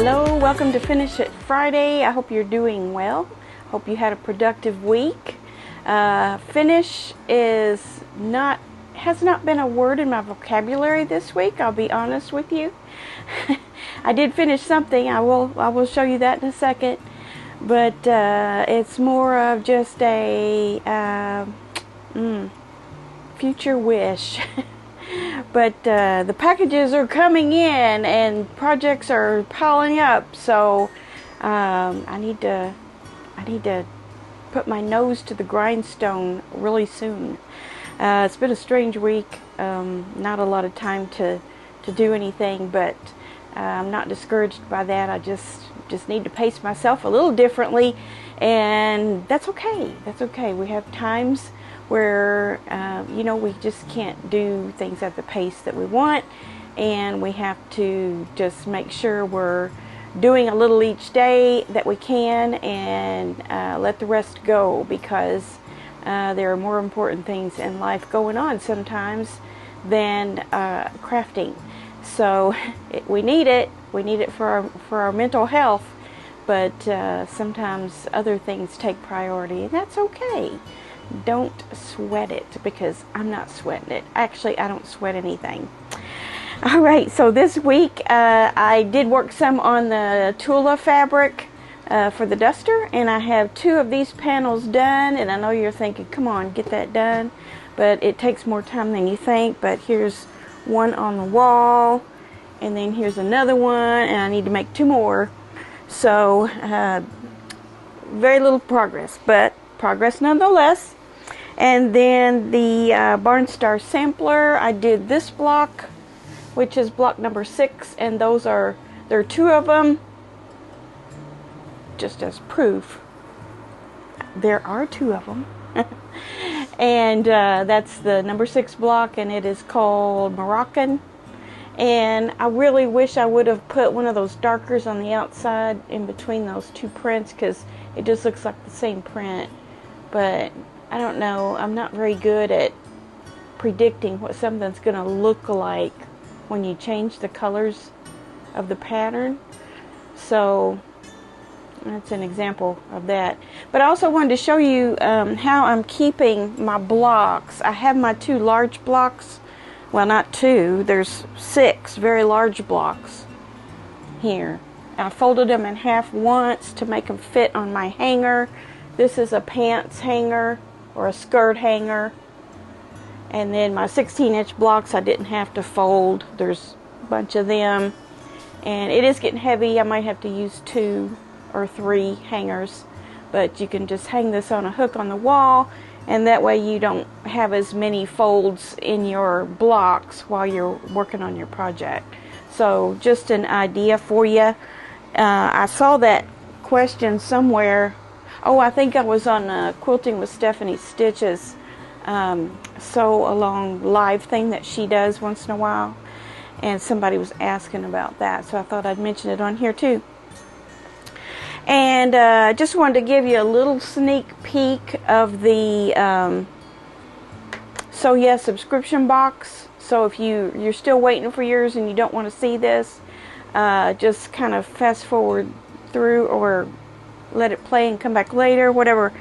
Hello, welcome to Finish It Friday. I hope you're doing well. Hope you had a productive week. Finish has not been a word in my vocabulary this week. I'll be honest with you. I did finish something. I will show you that in a second. But it's more of just a future wish. But the packages are coming in and projects are piling up, so I need to put my nose to the grindstone really soon. It's been a strange week. Not a lot of time to do anything, but I'm not discouraged by that. I just need to pace myself a little differently, and that's okay. That's okay. We have times where we just can't do things at the pace that we want, and we have to just make sure we're doing a little each day that we can, and let the rest go, because there are more important things in life going on sometimes than crafting. So we need it for our mental health, but sometimes other things take priority, and that's okay. Don't sweat it, because I'm not sweating it. Actually, I don't sweat anything. All right, so this week I did work some on the Tula fabric for the duster, and I have 2 of these panels done, and I know you're thinking, come on, get that done, but it takes more time than you think. But here's one on the wall, and then here's another one, and I need to make 2 more. So very little progress, but progress nonetheless. And then the Barnstar sampler, I did this block, which is block number 6, and there are 2 of them. Just as proof, there are 2 of them. And that's the number 6 block, and it is called Moroccan. And I really wish I would have put one of those darkers on the outside in between those 2 prints, because it just looks like the same print. But I don't know, I'm not very good at predicting what something's going to look like when you change the colors of the pattern. So that's an example of that. But I also wanted to show you how I'm keeping my blocks. I have my 2 large blocks. Well, not 2, there's 6 very large blocks here. I folded them in half once to make them fit on my hanger. This is a pants hanger or a skirt hanger. And then my 16-inch blocks I didn't have to fold. There's a bunch of them. And it is getting heavy. I might have to use 2 or 3 hangers. But you can just hang this on a hook on the wall, and that way you don't have as many folds in your blocks while you're working on your project. So just an idea for you. I saw that question somewhere. Oh, I think I was on Quilting with Stephanie Stitches sew along live thing that she does once in a while, and somebody was asking about that, so I thought I'd mention it on here too. And just wanted to give you a little sneak peek of the So Yes subscription box. So if you're still waiting for yours and you don't want to see this, just kind of fast forward through, or let it play and come back later, whatever.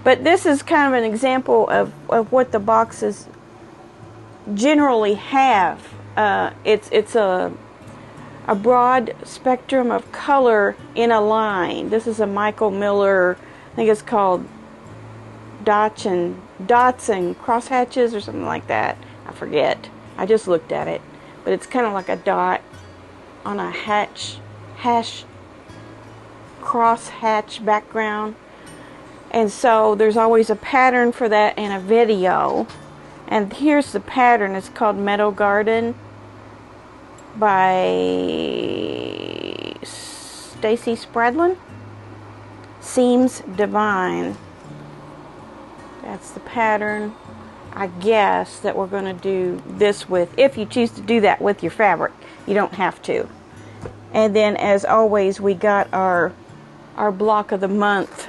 But this is kind of an example of what the boxes generally have. It's a broad spectrum of color in a line. This is a Michael Miller, I think it's called dots and crosshatches or something like that. I forget. I just looked at it. But it's kind of like a dot on a cross hatch background. And so there's always a pattern for that and a video. And here's the pattern. It's called Meadow Garden by Stacy Spradlin. Seems Divine. That's the pattern, I guess, that we're going to do this with. If you choose to do that with your fabric, you don't have to. And then, as always, we got our block of the month.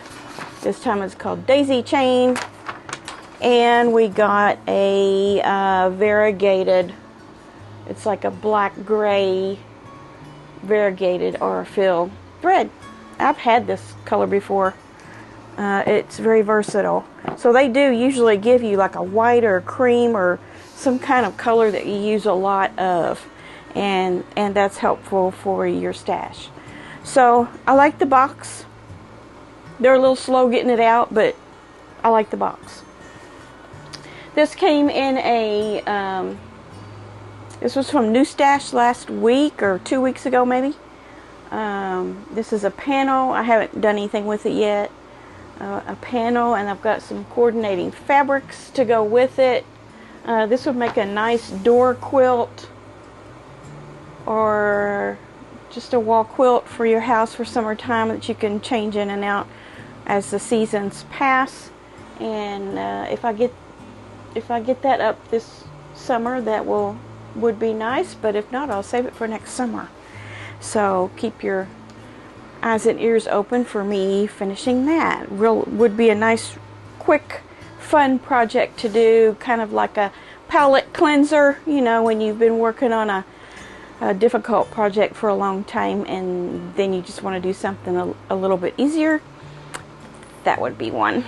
This time it's called Daisy Chain. And we got a variegated, it's like a black gray variegated or fill thread. I've had this color before. It's very versatile. So they do usually give you like a white or a cream or some kind of color that you use a lot of, and that's helpful for your stash. So I like the box. They're a little slow getting it out, but I like the box. This came in a this was from New Stash last week or 2 weeks ago maybe. This is a panel. I haven't done anything with it yet. A panel, and I've got some coordinating fabrics to go with it. This would make a nice door quilt or just a wall quilt for your house for summertime that you can change in and out as the seasons pass. And if I get that up this summer, that would be nice, but if not, I'll save it for next summer. So keep your eyes and ears open for me finishing that. Would be a nice, quick, fun project to do, kind of like a palette cleanser, you know, when you've been working on a difficult project for a long time and then you just want to do something a little bit easier. That would be one.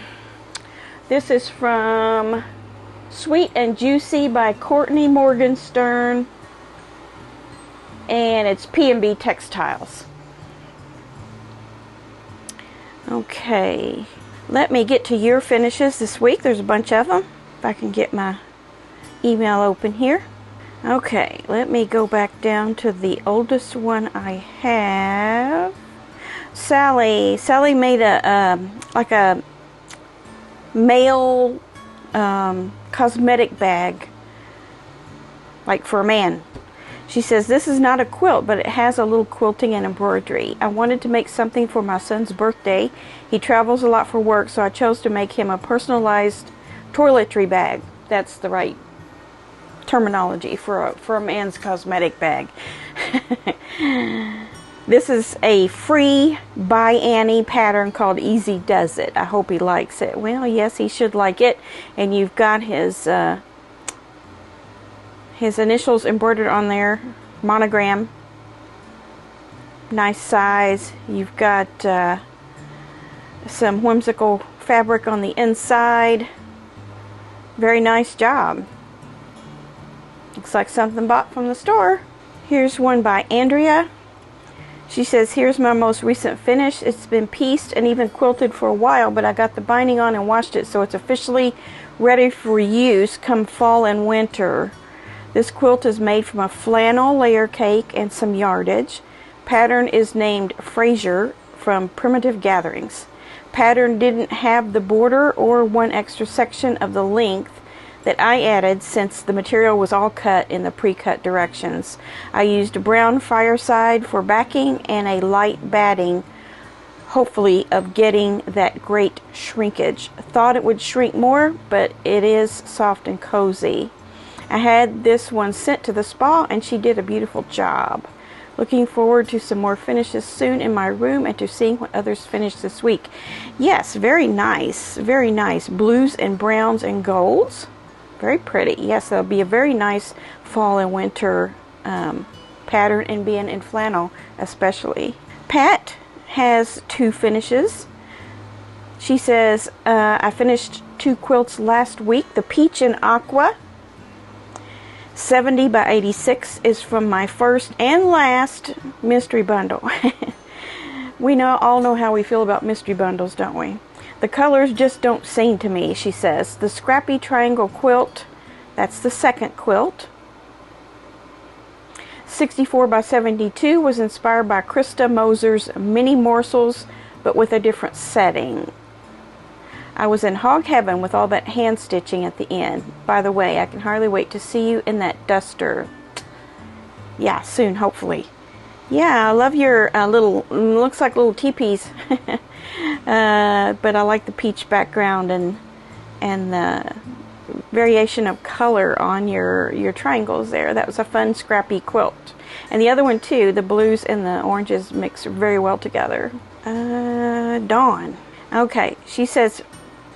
This is from Sweet and Juicy by Courtney Morgenstern, and it's P&B Textiles. Okay, let me get to your finishes this week. There's a bunch of them. If I can get my email open here. Okay, let me go back down to the oldest one I have. Sally made a like a male cosmetic bag, like for a man. She says, this is not a quilt, but it has a little quilting and embroidery. I wanted to make something for my son's birthday. He travels a lot for work, so I chose to make him a personalized toiletry bag. That's the right terminology for a man's cosmetic bag. This is a free by Annie pattern called Easy Does It. I hope he likes it. Well, yes, he should like it. And you've got his initials embroidered on there, monogram, nice size. You've got some whimsical fabric on the inside. Very nice job. Looks like something bought from the store. Here's one by Andrea. She says, here's my most recent finish. It's been pieced and even quilted for a while, but I got the binding on and washed it, so it's officially ready for use come fall and winter. This quilt is made from a flannel layer cake and some yardage. Pattern is named Fraser from Primitive Gatherings. Pattern didn't have the border or one extra section of the length that I added since the material was all cut in the pre-cut directions. I used brown fireside for backing and a light batting, hopefully of getting that great shrinkage. Thought it would shrink more, but it is soft and cozy. I had this one sent to the spa and she did a beautiful job. Looking forward to some more finishes soon in my room and to seeing what others finish this week. Yes, very nice. Very nice. Blues and browns and golds. Very pretty. Yes, that'll be a very nice fall and winter pattern, and being in flannel especially. Pat has two finishes. She says, I finished 2 quilts last week. The Peach and Aqua 70 by 86 is from my first and last mystery bundle. We all know how we feel about mystery bundles, don't we? The colors just don't sing to me, she says. The Scrappy Triangle Quilt, that's the second quilt. 64 by 72 was inspired by Krista Moser's Mini Morsels, but with a different setting. I was in hog heaven with all that hand stitching at the end. By the way, I can hardly wait to see you in that duster. Yeah, soon, hopefully. Yeah, I love your little, looks like little teepees. But I like the peach background and the variation of color on your triangles there. That was a fun scrappy quilt. And the other one too, the blues and the oranges mix very well together. Dawn. Okay, she says,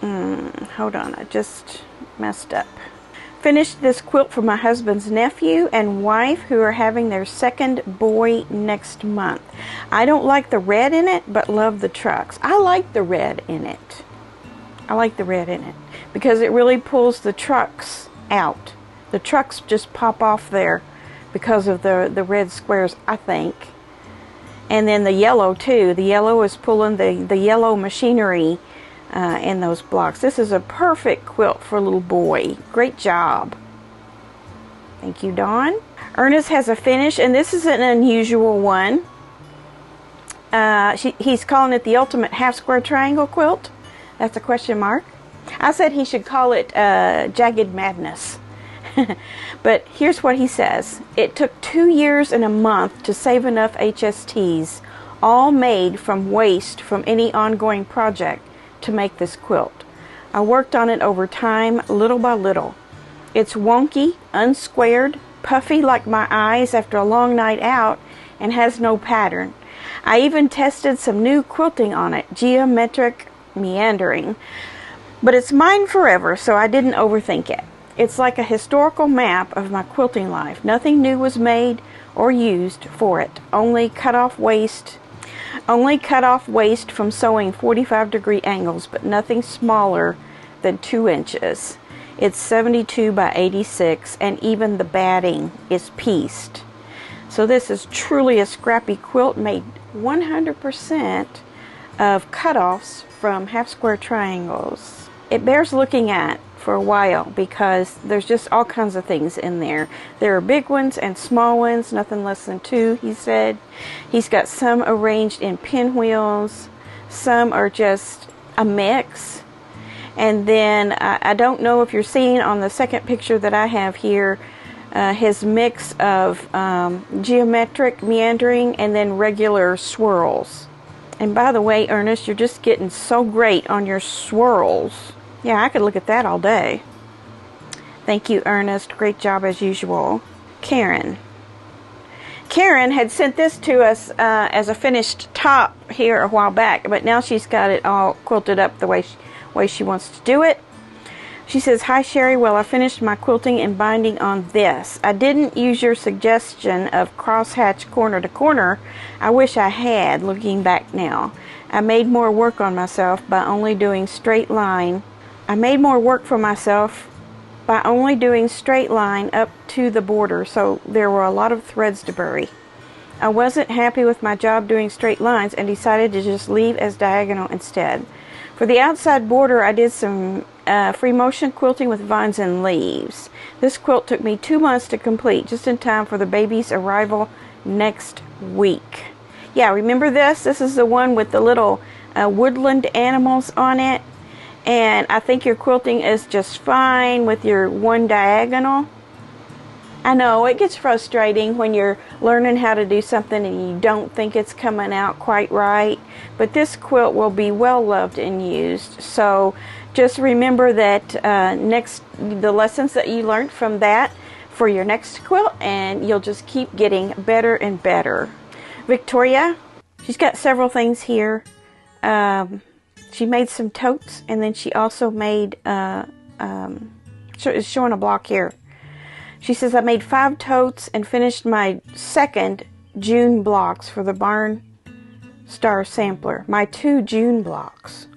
hold on, I just messed up. Finished this quilt for my husband's nephew and wife who are having their second boy next month. I don't like the red in it, but love the trucks. I like the red in it. I like the red in it because it really pulls the trucks out. The trucks just pop off there because of the red squares, I think. And then the yellow too. The yellow is pulling the yellow machinery in those blocks. This is a perfect quilt for a little boy. Great job. Thank you, Dawn. Ernest has a finish, and this is an unusual one. He's calling it the ultimate half square triangle quilt. That's a question mark. I said he should call it Jagged Madness. But here's what he says. It took 2 years and a month to save enough HSTs, all made from waste from any ongoing project, to make this quilt. I worked on it over time, little by little. It's wonky, unsquared, puffy like my eyes after a long night out, and has no pattern. I even tested some new quilting on it, geometric meandering. But it's mine forever, so I didn't overthink it. It's like a historical map of my quilting life. Nothing new was made or used for it. Only cut off waste from sewing 45-degree angles, but nothing smaller than 2 inches. It's 72 by 86, and even the batting is pieced. So this is truly a scrappy quilt made 100% of cutoffs from half square triangles. It bears looking at for a while because there's just all kinds of things in there. There are big ones and small ones, nothing less than 2, he said. He's got some arranged in pinwheels, some are just a mix. And then I don't know if you're seeing on the second picture that I have here, his mix of geometric meandering and then regular swirls. And by the way, Ernest, you're just getting so great on your swirls. Yeah, I could look at that all day. Thank you, Ernest. Great job as usual. Karen. Karen had sent this to us as a finished top here a while back, but now she's got it all quilted up the way she wants to do it. She says, "Hi, Sherry. Well, I finished my quilting and binding on this. I didn't use your suggestion of crosshatch corner to corner. I wish I had, looking back now. I made more work on myself by only doing straight line. I made more work for myself by only doing straight line up to the border, so there were a lot of threads to bury. I wasn't happy with my job doing straight lines and decided to just leave as diagonal instead. For the outside border, I did some free motion quilting with vines and leaves. This quilt took me 2 months to complete, just in time for the baby's arrival next week." Yeah, remember this? This is the one with the little woodland animals on it. And I think your quilting is just fine with your one diagonal. I know it gets frustrating when you're learning how to do something and you don't think it's coming out quite right. But this quilt will be well loved and used. So just remember that the lessons that you learned from that for your next quilt, and you'll just keep getting better and better. Victoria, she's got several things here. She made some totes, and then she also made, is showing a block here. She says, "I made 5 totes and finished my second June blocks for the Barn Star Sampler. My 2 June blocks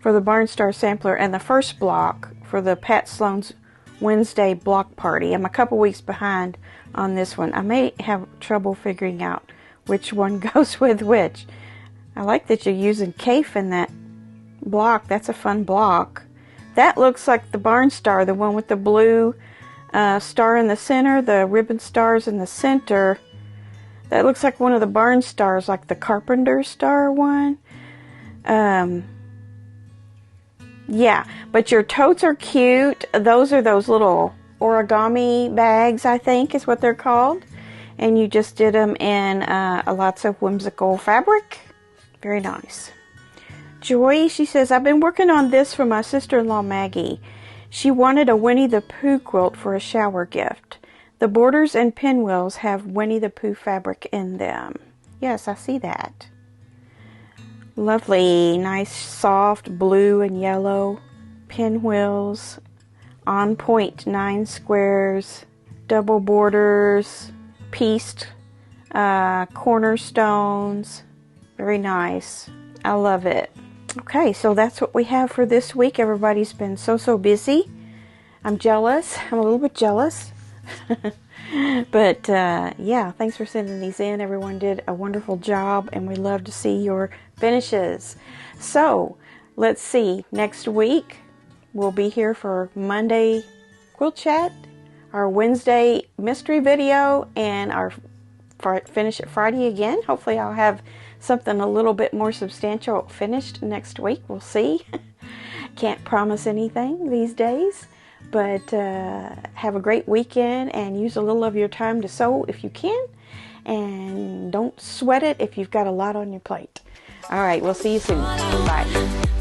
for the Barn Star Sampler and the first block for the Pat Sloan's Wednesday block party. I'm a couple weeks behind on this one. I may have trouble figuring out which one goes with which." I like that you're using CAFE in that block. That's a fun block. That looks like the Barn Star, the one with the blue star in the center, the ribbon stars in the center. That looks like one of the Barn Stars, like the Carpenter Star one. Yeah, but your totes are cute. Those are those little origami bags, I think is what they're called. And you just did them in lots of whimsical fabric. Very nice. Joy, she says, "I've been working on this for my sister-in-law Maggie. She wanted a Winnie the Pooh quilt for a shower gift. The borders and pinwheels have Winnie the Pooh fabric in them." Yes, I see that. Lovely, nice soft blue and yellow pinwheels. on point 9 squares, double borders, pieced cornerstones. Very nice. I love it. Okay, so that's what we have for this week. Everybody's been so busy. I'm jealous. I'm a little bit jealous. But yeah, thanks for sending these in. Everyone did a wonderful job, and we love to see your finishes. So let's see. Next week we'll be here for Monday quilt chat, our Wednesday mystery video, and our finish it Friday again. Hopefully I'll have something a little bit more substantial finished next week. We'll see. Can't promise anything these days. But have a great weekend and use a little of your time to sew if you can. And don't sweat it if you've got a lot on your plate. All right, we'll see you soon. Bye.